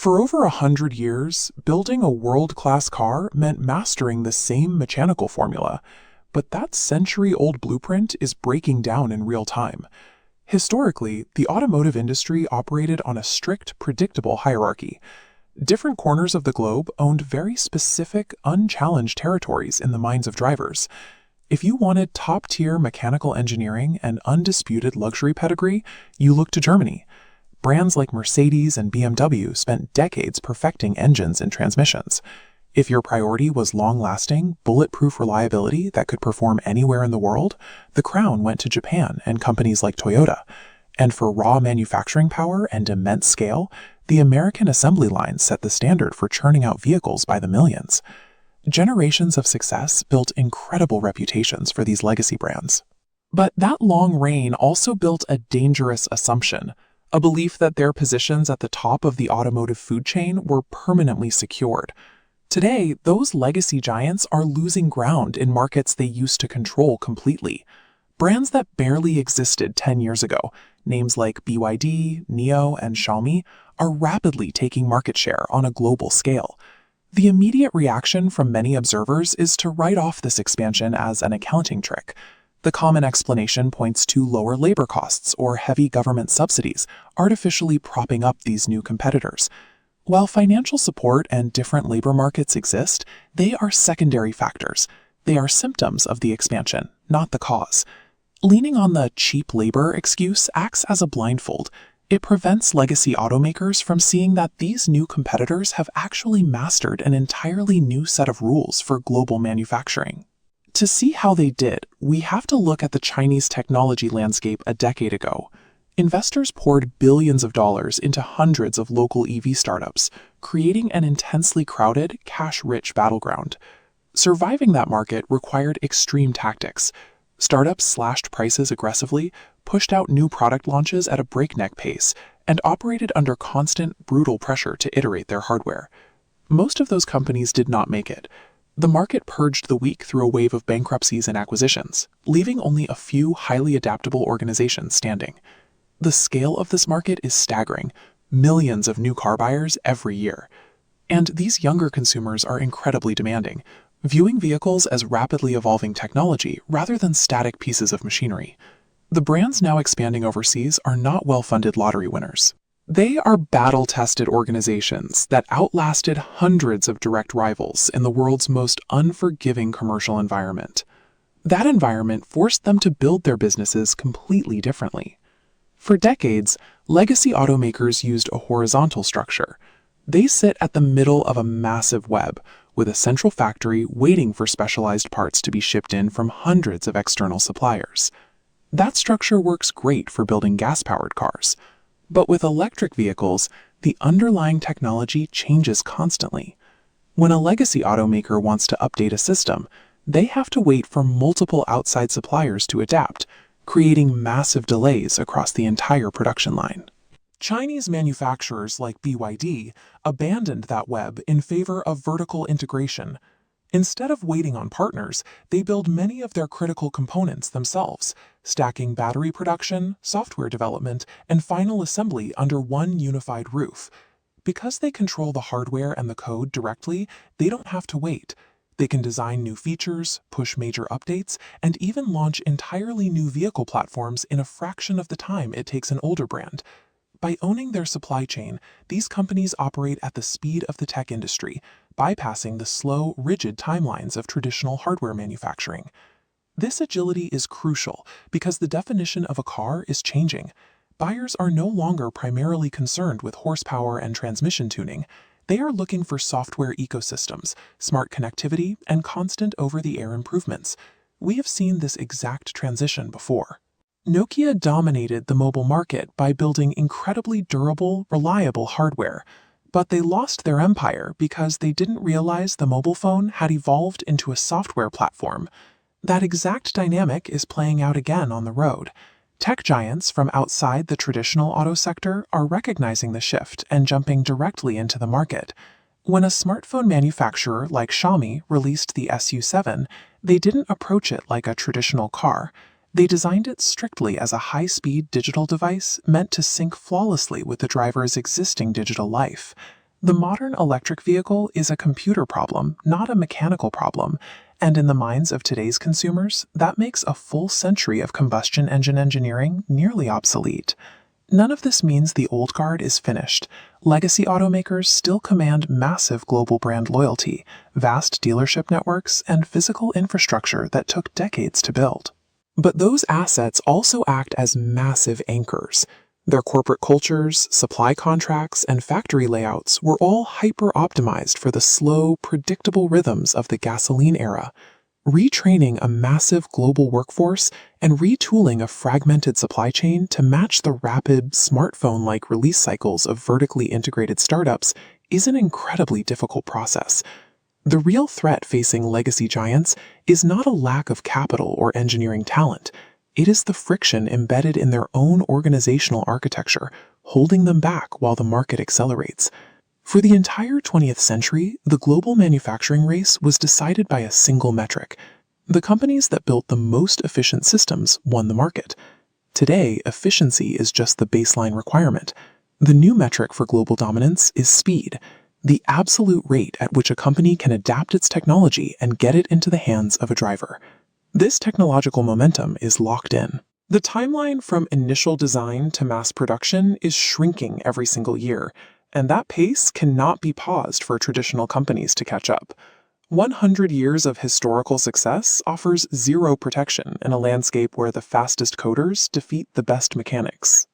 For over 100 years, building a world-class car meant mastering the same mechanical formula, but that century-old blueprint is breaking down in real time. Historically, the automotive industry operated on a strict, predictable hierarchy. Different corners of the globe owned very specific, unchallenged territories in the minds of drivers. If you wanted top-tier mechanical engineering and undisputed luxury pedigree, you looked to Germany. Brands like Mercedes and BMW spent decades perfecting engines and transmissions. If your priority was long-lasting, bulletproof reliability that could perform anywhere in the world, the crown went to Japan and companies like Toyota. And for raw manufacturing power and immense scale, the American assembly line set the standard for churning out vehicles by the millions. Generations of success built incredible reputations for these legacy brands. But that long reign also built a dangerous assumption, a belief that their positions at the top of the automotive food chain were permanently secured. Today, those legacy giants are losing ground in markets they used to control completely. Brands that barely existed 10 years ago, names like BYD, NIO, and Xiaomi, are rapidly taking market share on a global scale. The immediate reaction from many observers is to write off this expansion as an accounting trick. The common explanation points to lower labor costs or heavy government subsidies, artificially propping up these new competitors. While financial support and different labor markets exist, they are secondary factors. They are symptoms of the expansion, not the cause. Leaning on the cheap labor excuse acts as a blindfold. It prevents legacy automakers from seeing that these new competitors have actually mastered an entirely new set of rules for global manufacturing. To see how they did, we have to look at the Chinese technology landscape a decade ago. Investors poured billions of dollars into hundreds of local EV startups, creating an intensely crowded, cash-rich battleground. Surviving that market required extreme tactics. Startups slashed prices aggressively, pushed out new product launches at a breakneck pace, and operated under constant, brutal pressure to iterate their hardware. Most of those companies did not make it. The market purged the weak through a wave of bankruptcies and acquisitions, leaving only a few highly adaptable organizations standing. The scale of this market is staggering, millions of new car buyers every year. And these younger consumers are incredibly demanding, viewing vehicles as rapidly evolving technology rather than static pieces of machinery. The brands now expanding overseas are not well-funded lottery winners. They are battle-tested organizations that outlasted hundreds of direct rivals in the world's most unforgiving commercial environment. That environment forced them to build their businesses completely differently. For decades, legacy automakers used a horizontal structure. They sit at the middle of a massive web, with a central factory waiting for specialized parts to be shipped in from hundreds of external suppliers. That structure works great for building gas-powered cars. But with electric vehicles, the underlying technology changes constantly. When a legacy automaker wants to update a system, they have to wait for multiple outside suppliers to adapt, creating massive delays across the entire production line. Chinese manufacturers like BYD abandoned that web in favor of vertical integration. Instead of waiting on partners, they build many of their critical components themselves, stacking battery production, software development, and final assembly under one unified roof. Because they control the hardware and the code directly, they don't have to wait. They can design new features, push major updates, and even launch entirely new vehicle platforms in a fraction of the time it takes an older brand. By owning their supply chain, these companies operate at the speed of the tech industry, bypassing the slow, rigid timelines of traditional hardware manufacturing. This agility is crucial because the definition of a car is changing. Buyers are no longer primarily concerned with horsepower and transmission tuning. They are looking for software ecosystems, smart connectivity, and constant over-the-air improvements. We have seen this exact transition before. Nokia dominated the mobile market by building incredibly durable, reliable hardware, but they lost their empire because they didn't realize the mobile phone had evolved into a software platform. That exact dynamic is playing out again on the road. Tech giants from outside the traditional auto sector are recognizing the shift and jumping directly into the market. When a smartphone manufacturer like Xiaomi released the SU7, they didn't approach it like a traditional car. They designed it strictly as a high-speed digital device meant to sync flawlessly with the driver's existing digital life. The modern electric vehicle is a computer problem, not a mechanical problem, and in the minds of today's consumers, that makes a full century of combustion engine engineering nearly obsolete. None of this means the old guard is finished. Legacy automakers still command massive global brand loyalty, vast dealership networks, and physical infrastructure that took decades to build. But those assets also act as massive anchors. Their corporate cultures, supply contracts, and factory layouts were all hyper-optimized for the slow, predictable rhythms of the gasoline era. Retraining a massive global workforce and retooling a fragmented supply chain to match the rapid, smartphone-like release cycles of vertically integrated startups is an incredibly difficult process. The real threat facing legacy giants is not a lack of capital or engineering talent. It is the friction embedded in their own organizational architecture, holding them back while the market accelerates. For the entire 20th century, the global manufacturing race was decided by a single metric. The companies that built the most efficient systems won the market. Today, efficiency is just the baseline requirement. The new metric for global dominance is speed, the absolute rate at which a company can adapt its technology and get it into the hands of a driver. This technological momentum is locked in. The timeline from initial design to mass production is shrinking every single year, and that pace cannot be paused for traditional companies to catch up. 100 years of historical success offers zero protection in a landscape where the fastest coders defeat the best mechanics.